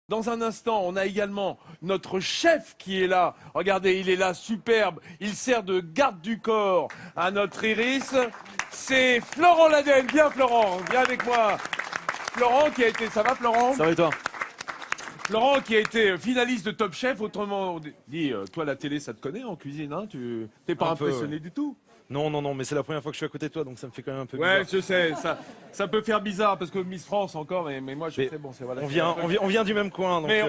Dans un instant, on a également notre chef qui est là. Regardez, il est là, superbe. Il sert de garde du corps à notre Iris. C'est Florent Ladel. Viens Florent, viens avec moi. Florent qui a été... Ça va Florent? Ça va et toi? Florent qui a été finaliste de Top Chef. Autrement dit, toi la télé ça te connaît en cuisine, hein? Tu t'es pas impressionné du tout? Non, mais c'est la première fois que je suis à côté de toi, donc ça me fait quand même un peu Ouais, bizarre. je sais, ça peut faire bizarre parce que Miss France encore, mais moi je sais, bon, c'est voilà. On vient du même coin, donc... Mais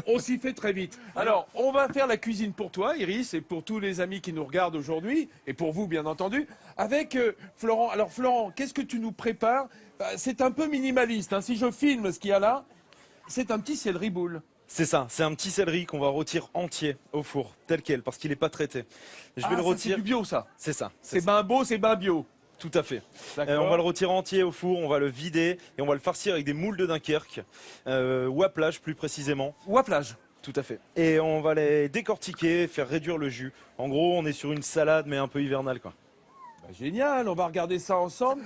on s'y fait très vite. Alors, on va faire la cuisine pour toi, Iris, et pour tous les amis qui nous regardent aujourd'hui, et pour vous, bien entendu, avec Florent. Alors, Florent, qu'est-ce que tu nous prépares? C'est un peu minimaliste, hein. Si je filme ce qu'il y a là, c'est un petit céleri boule. C'est ça, c'est un petit céleri qu'on va rôtir entier au four, tel quel, parce qu'il n'est pas traité. Je vais le rôtir. C'est du bio, ça? C'est ça. C'est ben beau, c'est ben bio. Tout à fait. On va le retirer entier au four, on va le vider et on va le farcir avec des moules de Dunkerque, ou à plage plus précisément. Ou à plage. Tout à fait. Et on va les décortiquer, faire réduire le jus. En gros, on est sur une salade mais un peu hivernale, quoi. Génial, on va regarder ça ensemble.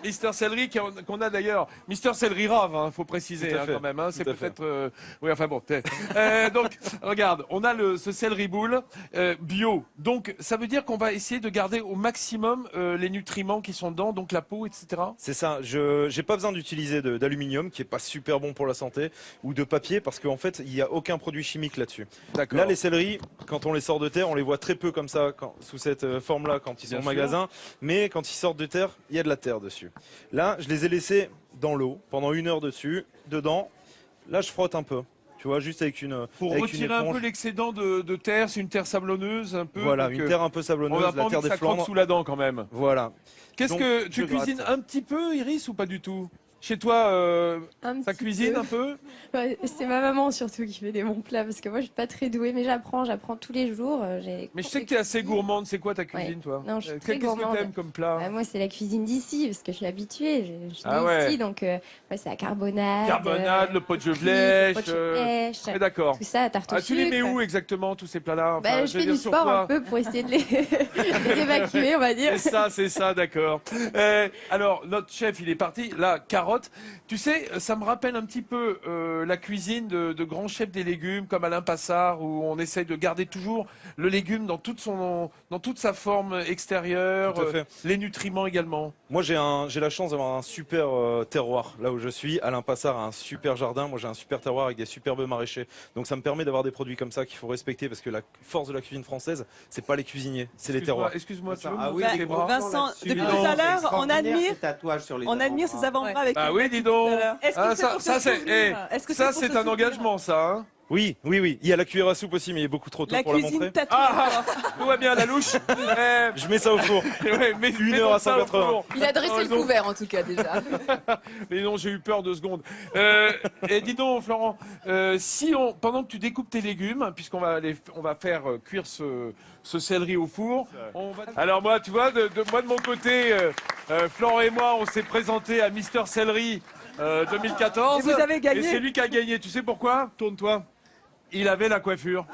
Mister Céleri qu'on a d'ailleurs, Mister Céleri Rave, hein, faut préciser hein, quand même. Hein, c'est peut-être, oui, enfin bon, peut-être. Donc, regarde, on a ce céleri boule bio. Donc, ça veut dire qu'on va essayer de garder au maximum les nutriments qui sont dedans, donc la peau, etc. C'est ça. Je n'ai pas besoin d'utiliser d'aluminium, qui est pas super bon pour la santé, ou de papier, parce qu'en fait, il n'y a aucun produit chimique là-dessus. Là, les céleris, quand on les sort de terre, on les voit très peu comme ça, sous cette forme-là, quand ils sont au magasin. Mais quand ils sortent de terre, il y a de la terre dessus. Là, je les ai laissés dans l'eau pendant 1 heure dessus, dedans. Là, je frotte un peu. Tu vois, juste avec une pour avec retirer un peu l'excédent de terre, c'est une terre sablonneuse un peu. Voilà, une terre un peu sablonneuse, la terre des Flandres. Sous la dent quand même. Voilà. Qu'est-ce que tu cuisines un petit peu, Iris, ou pas du tout? Chez toi, ça cuisine un peu? Ouais, c'est ma maman surtout qui fait des bons plats parce que moi je suis pas très douée, mais j'apprends tous les jours. Mais je sais que tu es assez gourmande. C'est quoi ta cuisine, toi? Non, je suis très Qu'est-ce gourmande. que t'aimes comme plat? Moi, c'est la cuisine d'ici parce que je suis habituée. Je suis ici, donc c'est la carbonade. Carbonade, le pot de flèche. D'accord. Tout ça, tarte au sucre. Tu les mets où exactement tous ces plats-là? Je fais du sport un peu pour essayer de les évacuer, on va dire. C'est ça, d'accord. Alors, notre chef, il est parti. Là, carotte. Tu sais, ça me rappelle un petit peu la cuisine de grands chefs des légumes, comme Alain Passard, où on essaye de garder toujours le légume dans toute sa forme extérieure, les nutriments également. Moi, j'ai la chance d'avoir un super terroir là où je suis. Alain Passard a un super jardin. Moi, j'ai un super terroir avec des superbes maraîchers. Donc, ça me permet d'avoir des produits comme ça qu'il faut respecter parce que la force de la cuisine française, c'est pas les cuisiniers, c'est les terroirs. Excuse-moi, tu veux Vincent, depuis tout à l'heure, on admire ses avant-bras avec. Ah oui, dis donc. Est-ce que ça, c'est un engagement, ça. Hein? Oui. Il y a la cuillère à soupe aussi, mais il est beaucoup trop tôt pour la montrer. Tout va bien, la louche. Je mets ça au four. Mais 1 heure à 180. Il a dressé le couvert, en tout cas, déjà. Mais non, j'ai eu peur 2 secondes. Et dis donc, Florent, pendant que tu découpes tes légumes, puisqu'on va faire cuire ce céleri au four. Alors moi, tu vois, de mon côté, Florent et moi, on s'est présenté à Mister Céleri 2014. Et vous avez gagné. Et c'est lui qui a gagné. Tu sais pourquoi? Tourne-toi. Il avait la coiffure.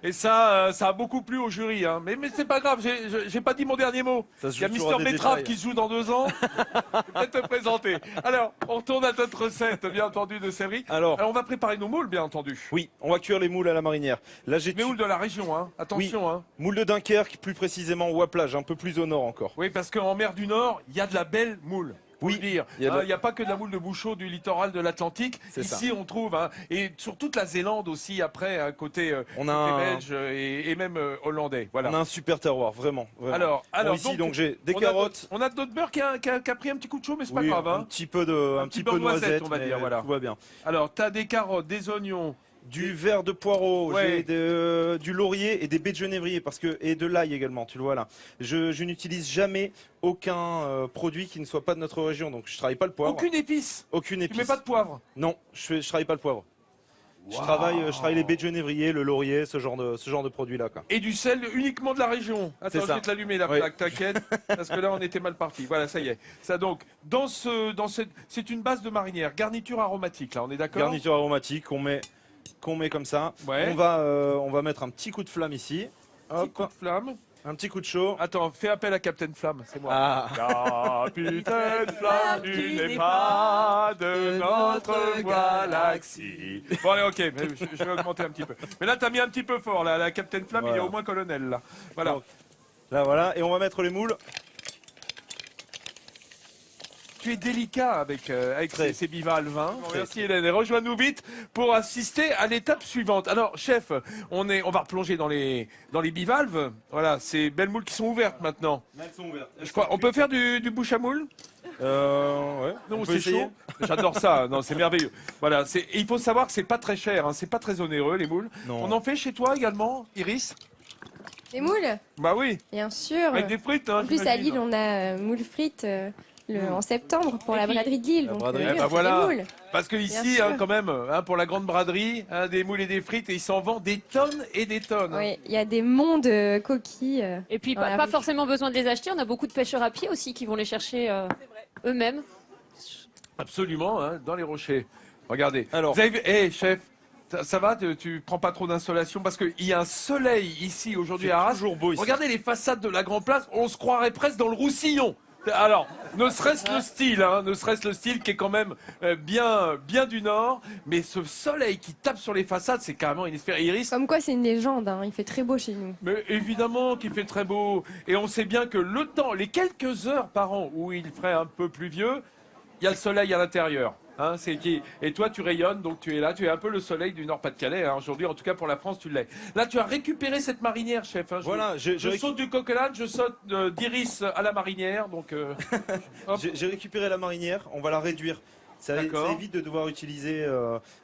Et ça a beaucoup plu au jury. Hein. Mais c'est pas grave, j'ai pas dit mon dernier mot. Il y a Mister Betrave qui se joue dans 2 ans. Je vais peut-être te présenter. Alors, on retourne à notre recette, bien entendu, de céleri. Alors, on va préparer nos moules, bien entendu. Oui, on va cuire les moules à la marinière. Là, les moules de la région, hein. Attention. Oui. Hein. Moules de Dunkerque, plus précisément, ou à plage, un peu plus au nord encore. Oui, parce qu'en mer du Nord, il y a de la belle moule. Oui, dire. Il n'y a pas que de la moule de Bouchot du littoral de l'Atlantique. Ici, on trouve, hein, et sur toute la Zélande aussi, après, côté belge et même hollandais. Voilà. On a un super terroir, vraiment. Alors ici, donc j'ai des carottes. On a de notre beurre qui a pris un petit coup de chaud, mais c'est pas grave. Hein. Un petit peu de noisette, on va dire. Voilà. Tout va bien. Alors, tu as des carottes, des oignons. Du verre de poireau, j'ai du laurier et des baies de genévrier et de l'ail également, tu le vois là. Je n'utilise jamais aucun produit qui ne soit pas de notre région, donc je travaille pas le poivre. Aucune épice? Aucune épice. Tu mets pas de poivre? Non, je travaille pas le poivre. Wow. Je travaille les baies de genévrier, le laurier, ce genre de produits là. Quoi. Et du sel uniquement de la région. Attends, je vais te l'allumer la plaque, t'inquiète, parce que là on était mal parti. Voilà, ça y est. Ça donc, c'est une base de marinière, garniture aromatique là, on est d'accord? Garniture aromatique, qu'on met comme ça. Ouais. On va mettre un petit coup de flamme ici. Petit coup de flamme. Un petit coup de chaud. Attends, fais appel à Captain Flamme, c'est moi. Ah. Capitaine Flamme, tu n'es pas de notre galaxie. Bon allez, ok, mais je vais augmenter un petit peu. Mais là, t'as mis un petit peu fort, là. La Captain Flamme, il est au moins colonel, là. Voilà. Donc, là, voilà. Et on va mettre les moules. Tu es délicat avec ces bivalves. Hein. Merci Hélène. Et rejoins-nous vite pour assister à l'étape suivante. Alors, chef, on va replonger dans les bivalves. Voilà, ces belles moules qui sont ouvertes maintenant. Elles sont ouvertes. Je crois, on peut faire du bouche à moule? Ouais. Non, c'est chaud. J'adore ça. Non, c'est merveilleux. Voilà, il faut savoir que c'est pas très cher. Hein. C'est pas très onéreux les moules. Non. On en fait chez toi également, Iris? Des moules, Bah oui. bien sûr. Avec des frites. Hein, En plus, à j'imagine. Lille, on a moules frites en septembre pour la braderie de Lille. La Donc, braderie. oui, Eh ben on fait voilà. des moules. Parce que ici, sûr. quand même, pour la grande braderie, des moules et des frites, et ils s'en vendent des tonnes et des tonnes. Hein. Oui, il y a des monts de coquilles. Et puis, Dans la pas rue. forcément besoin de les acheter. On a beaucoup de pêcheurs à pied aussi qui vont les chercher eux-mêmes. Absolument, hein, dans les rochers. Regardez. Alors. Vous avez vu, chef, ça va, tu prends pas trop d'insolation parce qu'il y a un soleil ici aujourd'hui à Arras. Toujours beau ici. Regardez les façades de la Grand Place, on se croirait presque dans le Roussillon. Alors, ne serait-ce le style qui est quand même bien du Nord, mais ce soleil qui tape sur les façades, c'est carrément inespéré. Iris, Comme quoi, c'est une légende. Hein. Il fait très beau chez nous. mais évidemment qu'il fait très beau. Et on sait bien que le temps, les quelques heures par an où il ferait un peu pluvieux, il y a le soleil à l'intérieur. Hein, et toi, tu rayonnes, donc tu es là. Tu es un peu le soleil du Nord-Pas-de-Calais. Hein, aujourd'hui, en tout cas pour la France, tu l'es. Là, tu as récupéré cette marinière, chef. Hein, Voilà, je saute du coq à l'âne, je saute d'Iris à la marinière. Donc, hop. J'ai récupéré la marinière, on va la réduire. Ça D'accord. évite de devoir utiliser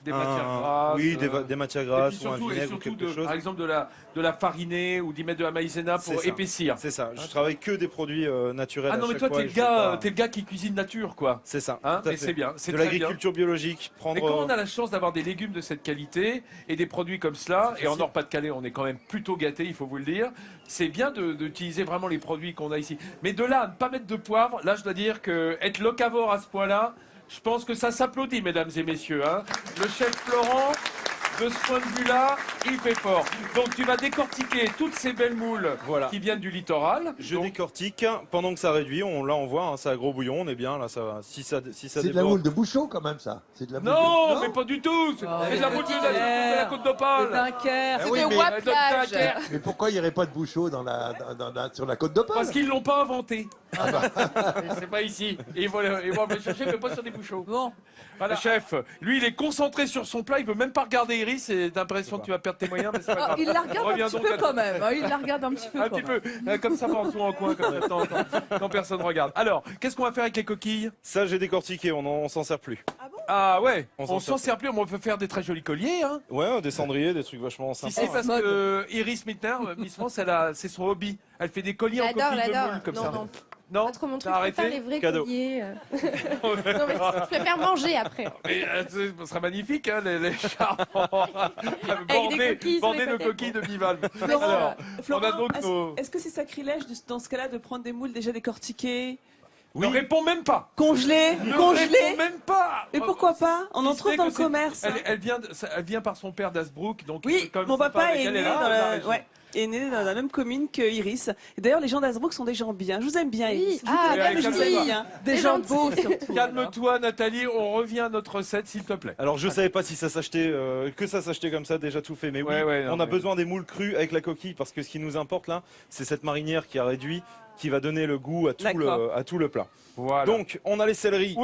Des matières grasses. Oui, des matières Et grasses puis ou un surtout, vinaigre ou quelque chose. par exemple, de la farinée ou d'y mettre de la maïzena pour C'est ça. épaissir. C'est ça, je travaille que des produits naturels. Ah à non, mais chaque toi, fois, t'es et je fais pas- le gars qui cuisine nature, quoi. C'est ça. Hein, tout à et fait. c'est bien, c'est De très bien. l'agriculture biologique, Mais prendre. quand on a la chance d'avoir des légumes de cette qualité et des produits comme cela, et en Nord-Pas-de-Calais, on est quand même plutôt gâté, il faut vous le dire, c'est bien d'utiliser vraiment les produits qu'on a ici. Mais de là à ne pas mettre de poivre, là je dois dire que être locavore à ce point-là, je pense que ça s'applaudit, mesdames et messieurs. Hein. Le chef Florent, de ce point de vue-là, il fait fort. Donc tu vas décortiquer toutes ces belles moules qui viennent du littoral. Je Donc, décortique pendant que ça réduit. Là, on voit, hein, c'est à gros bouillon, on est bien. Là, ça va. Si ça C'est de la déborde. moule de bouchon quand même, ça. C'est de la moule non, de... mais pas du tout. C'est Oh, de la moule de la côte d'Opale. Le Dunkerque. Ah oui, de mais- Waplage. Mais pourquoi il n'y aurait pas de bouchon sur la côte d'Opale? Parce qu'ils l'ont pas inventé. C'est pas ici. Et ils vont le chercher, mais pas sur des bouchons. Bon, Voilà. Le chef, lui, il est concentré sur son plat. Il veut même pas regarder Iris. Et t'as l'impression que tu vas perdre tes moyens, mais c'est pas Ah, grave. il la regarde Reviens un petit donc peu à- quand même. Il la regarde un petit peu. Un quand petit même. peu, comme ça, en dessous en coin, comme ça, quand personne regarde. Alors, qu'est-ce qu'on va faire avec les coquilles? Ça, j'ai décortiqué. On s'en sert plus. Ah ouais, On on s'en s'en sert plus. On peut faire des très jolis colliers. Hein. Ouais, des cendriers, des trucs vachement Si sympas. c'est parce que Iris Mittner, Miss France, c'est son hobby. Elle fait des colliers en J'adore, coquille de j'adore. moule comme Non, ça. non, Non, pas trop mon truc. t'as Je préfère arrêté les vrais Cadeau. colliers. Non, mais je préfère manger après. Mais, ce sera magnifique, hein, les chars des coquilles sur bordés les de côtés. coquilles de bivalve. Florent, Alors, Florent, on a donc est-ce nos- est-ce que c'est sacrilège dans ce cas-là de prendre des moules déjà décortiquées, Ne réponds même pas. congelées, Ne congelées? réponds même pas. Et pourquoi pas? On en Si ce trouve n'est dans que le c'est- commerce. Elle vient par son père d'Asbrook, donc Oui, comme mon c'est pas papa avec est elle, né elle est dans dans la la, région. est né dans la même commune que Iris. Et d'ailleurs, les gens d'Asbrook sont des gens bien. Je vous aime bien, Oui. Iris. Ah, bah, je vous aime calme-toi. bien. Des C'est gens gentil. beaux surtout. Calme-toi, Nathalie, on revient à notre recette, s'il te plaît. Alors, je savais pas si ça s'achetait, que ça s'achetait comme ça, déjà tout fait. Mais oui, Ouais, non, on a mais- besoin des moules crus avec la coquille parce que ce qui nous importe là, c'est cette marinière qui a réduit, qui va donner le goût à tout le plat. Voilà. Donc, on a les céleris.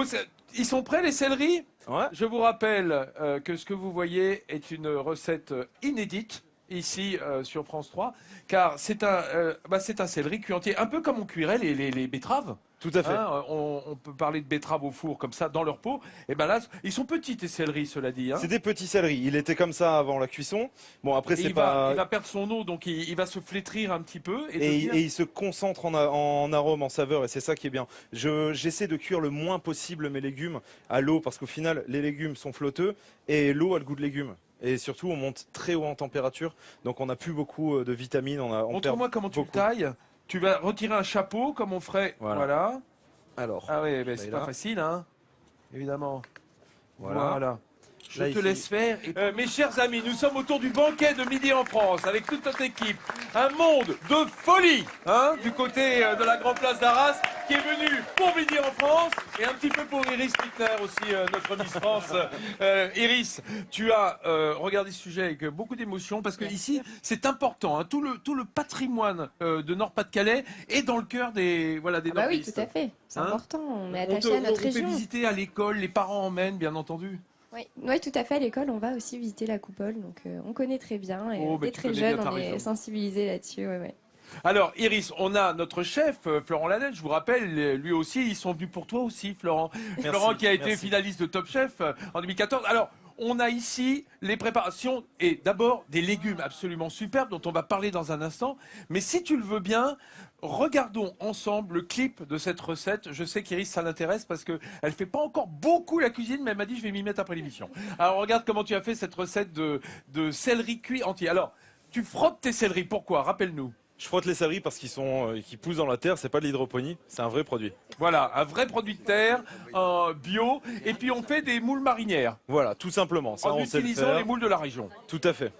Ils sont prêts, les céleris? Ouais. Je vous rappelle que ce que vous voyez est une recette inédite ici sur France 3, car c'est un céleri cuit entier, un peu comme on cuirait les betteraves. Tout à fait. Hein, on peut parler de betteraves au four comme ça, dans leur peau. Et ben là, ils sont petits tes céleris, cela dit. Hein. C'est des petits céleris. Il était comme ça avant la cuisson. Bon, après, Et c'est il pas. va perdre son eau, donc il va se flétrir un petit peu. Et, Et, devenir- et il se concentre en arôme, en saveur, et c'est ça qui est bien. J'essaie de cuire le moins possible mes légumes à l'eau, parce qu'au final, les légumes sont flotteux, et l'eau a le goût de légumes. Et surtout, on monte très haut en température, donc on n'a plus beaucoup de vitamines. On perd Montre-moi comment tu le beaucoup. tailles. Tu vas retirer un chapeau, comme on ferait. Voilà. Alors, Ah oui, ben, c'est Et pas là. facile, hein. Évidemment. Voilà. Je te laisse faire. Mes chers amis, nous sommes autour du banquet de Midi en France avec toute notre équipe. Un monde de folie du côté de la Grande Place d'Arras qui est venu pour Midi en France et un petit peu pour Iris Mittner aussi, notre Miss France. Iris, tu as regardé ce sujet avec beaucoup d'émotion parce que ici, c'est important. Tout le patrimoine de Nord-Pas-de-Calais est dans le cœur des Bah oui, tout à fait. C'est important. On est attaché à notre région. On peut visiter à l'école, les parents emmènent, bien entendu. Oui, tout à fait. À l'école, on va aussi visiter la coupole. Donc, on connaît très bien. Et dès très jeune, on est sensibilisé là-dessus. Ouais. Alors, Iris, on a notre chef, Florent Lanel, je vous rappelle, lui aussi, ils sont venus pour toi aussi, Florent. Merci, Florent qui a été finaliste de Top Chef en 2014. Alors, on a ici les préparations et d'abord des légumes absolument superbes dont on va parler dans un instant. Mais si tu le veux bien, regardons ensemble le clip de cette recette. Je sais qu'Iris, ça l'intéresse parce qu'elle ne fait pas encore beaucoup la cuisine, mais elle m'a dit je vais m'y mettre après l'émission. Alors, regarde comment tu as fait cette recette de céleri cuit entier. Alors, tu frottes tes céleris. Pourquoi? Rappelle-nous. Je frotte les céleris parce qu'ils poussent dans la terre, c'est pas de l'hydroponie, c'est un vrai produit. Voilà, un vrai produit de terre, bio, et puis on fait des moules marinières. Voilà, tout simplement. Ça, en on sait le utilisant faire. les moules de la région. Tout à fait.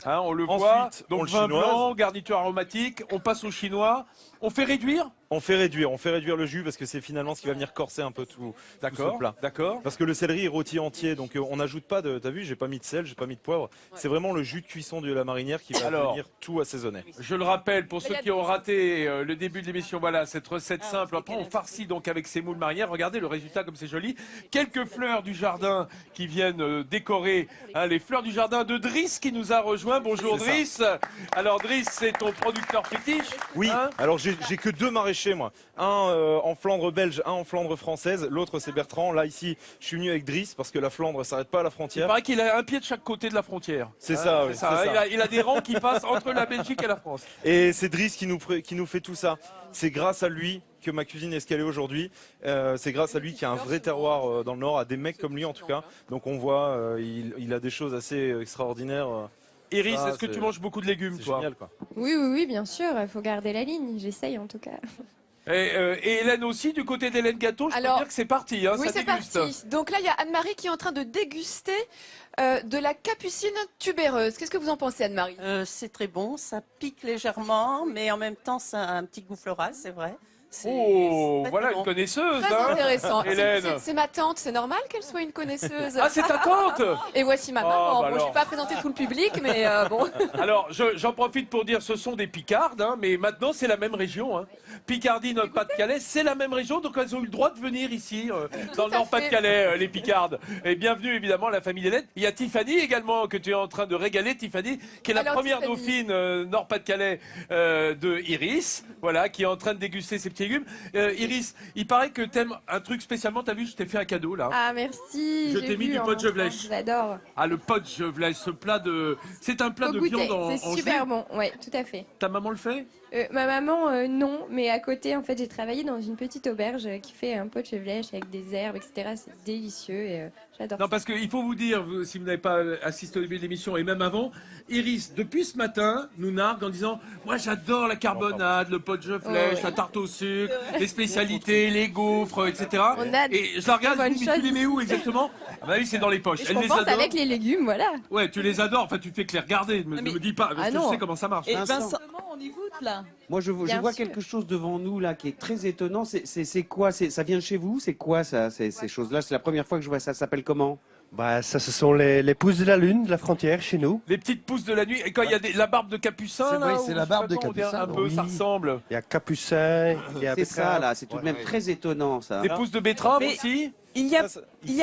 On le Ensuite, voit, on donc le vin chinoise. blanc, garniture aromatique, on passe au chinois, on fait réduire. On fait réduire le jus parce que c'est finalement ce qui va venir corser un peu tout ce plat. D'accord. Parce que le céleri est rôti entier, donc on n'ajoute pas de. T'as vu, j'ai pas mis de sel, j'ai pas mis de poivre. C'est vraiment le jus de cuisson de la marinière qui va venir tout assaisonner. Je le rappelle pour ceux qui ont raté le début de l'émission, voilà cette recette simple. Après on farcit donc avec ces moules marinières. Regardez le résultat comme c'est joli. Quelques fleurs du jardin qui viennent décorer les fleurs du jardin de Driss qui nous a rejoint. Bonjour Driss. Alors Driss, c'est ton producteur fétiche. Oui. Alors j'ai que 2 maraîchers moi. Un en Flandre belge, un en Flandre française. L'autre c'est Bertrand. Là ici, je suis venu avec Driss parce que la Flandre s'arrête pas à la Il frontière. paraît qu'il a un pied de chaque côté de la frontière. C'est ça, oui. C'est ça. Il a des rangs qui passent entre la Belgique et la France. Et c'est Driss qui nous fait tout ça. C'est grâce à lui que ma cuisine est ce qu'elle est aujourd'hui. C'est grâce à lui qu'il y a un vrai terroir dans le Nord, à des mecs comme lui en tout cas. Donc on voit, il a des choses assez extraordinaires. Iris, est-ce que tu manges beaucoup de légumes, toi? Génial, quoi. Oui, bien sûr. Il faut garder la ligne. J'essaye en tout cas. Et Hélène aussi, du côté d'Hélène Gâteau, je peux dire que c'est parti. Oui, ça c'est déguste. parti. Donc là, il y a Anne-Marie qui est en train de déguster de la capucine tubéreuse. Qu'est-ce que vous en pensez, Anne-Marie? C'est très bon, ça pique légèrement, mais en même temps, ça a un petit goût floral, c'est vrai. Voilà une connaisseuse. Très intéressant. Hélène. C'est ma tante, c'est normal qu'elle soit une connaisseuse. Ah, c'est ta tante. Et voici ma maman. bah Bon, je ne vais pas présenter tout le public, mais bon. Alors, j'en profite pour dire, ce sont des Picardes, mais maintenant c'est la même région. Picardie, Nord-Pas-de-Calais, c'est la même région, donc elles ont eu le droit de venir ici, dans le Nord-Pas-de-Calais, les Picardes. Et bienvenue évidemment à la famille d'Hélène. Il y a Tiffany également que tu es en train de régaler, Tiffany, qui est la première dauphine Nord-Pas-de-Calais de Iris, voilà, qui est en train de déguster ses petits légumes. Iris, il paraît que t'aimes un truc spécialement, t'as vu, je t'ai fait un cadeau là. Ah merci. Je t'ai mis du pot de Jevlech. J'adore. Ah, le pot de Jevlech, ce plat de... C'est un plat de viande en C'est super gelée. bon, ouais, tout à fait. Ta maman le fait? Ma maman, non, mais à côté, en fait, j'ai travaillé dans une petite auberge qui fait un pot de chevlèche avec des herbes, etc. C'est délicieux et j'adore. Non, parce qu'il faut vous dire, si vous n'avez pas assisté au début de l'émission et même avant, Iris, depuis ce matin, nous nargue en disant « Moi, j'adore la carbonade, le pot de chevlèche, la tarte au sucre, les spécialités, les gaufres, etc. » Et je la regarde, je me dis « Tu les mets où exactement ?» Ah bah oui, c'est dans les poches. Je pense avec les légumes, voilà. Ouais, tu les adores, enfin tu fais que les regarder, ne me dis pas, parce que je sais comment ça marche. Et Vincent, on y goûte là. Moi, je vois quelque chose devant nous là qui est très étonnant. C'est quoi? Ça vient de chez vous? C'est quoi ça, ces choses-là? C'est la première fois que je vois ça. Ça s'appelle comment? Bah, ça, ce sont les pousses de la lune de la frontière chez nous. Les petites pousses de la nuit. Et quand il y a la barbe de Capucin, là, c'est la barbe de Capucin. Un peu, ça ressemble. Il y a Capucin, il y a C'est ça là. C'est tout de même très étonnant ça. Des pousses de betterave aussi. Il y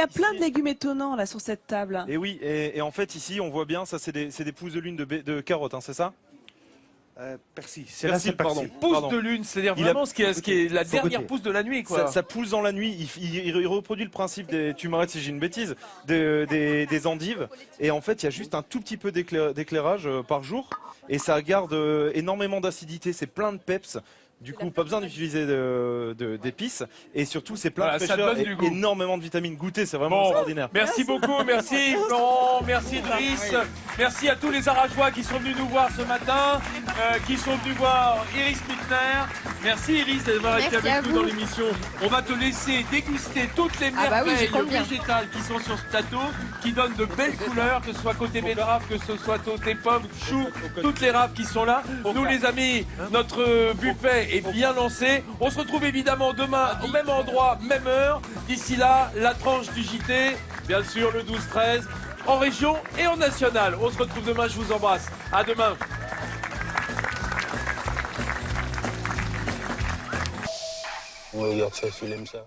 a plein de légumes étonnants là sur cette table. Et oui, et en fait ici on voit bien, ça c'est des pousses de lune de carottes, c'est ça? Persil, pardon. Pousse de lune, c'est-à-dire vraiment ce qui est la dernière pousse de la nuit, quoi. Ça pousse dans la nuit, il reproduit le principe des, tu m'arrêtes si j'ai une bêtise, des endives. Et en fait, il y a juste un tout petit peu d'éclairage par jour. Et ça garde énormément d'acidité, c'est plein de peps. Du coup, pas besoin d'utiliser d'épices. Et surtout, c'est plein de fraîcheur et énormément de vitamines. Goûter, c'est vraiment extraordinaire. Merci beaucoup, merci Florent, merci Driss. Merci à tous les Arageois qui sont venus nous voir ce matin, qui sont venus voir Iris Mittner. Merci Iris d'avoir été Merci à avec nous vous. dans l'émission. On va te laisser déguster toutes les Ah bah oui, merveilles j'y compte bien. végétales qui sont sur ce plateau, qui donnent de belles couleurs, que ce soit côté betterave, que ce soit côté pommes, choux, toutes les raves qui sont là. Nous les amis, notre buffet est bien lancé. On se retrouve évidemment demain au même endroit, même heure. D'ici là, la tranche du JT, bien sûr le 12-13, en région et en national. On se retrouve demain, je vous embrasse. À demain. On regarde ça s'il aime ça.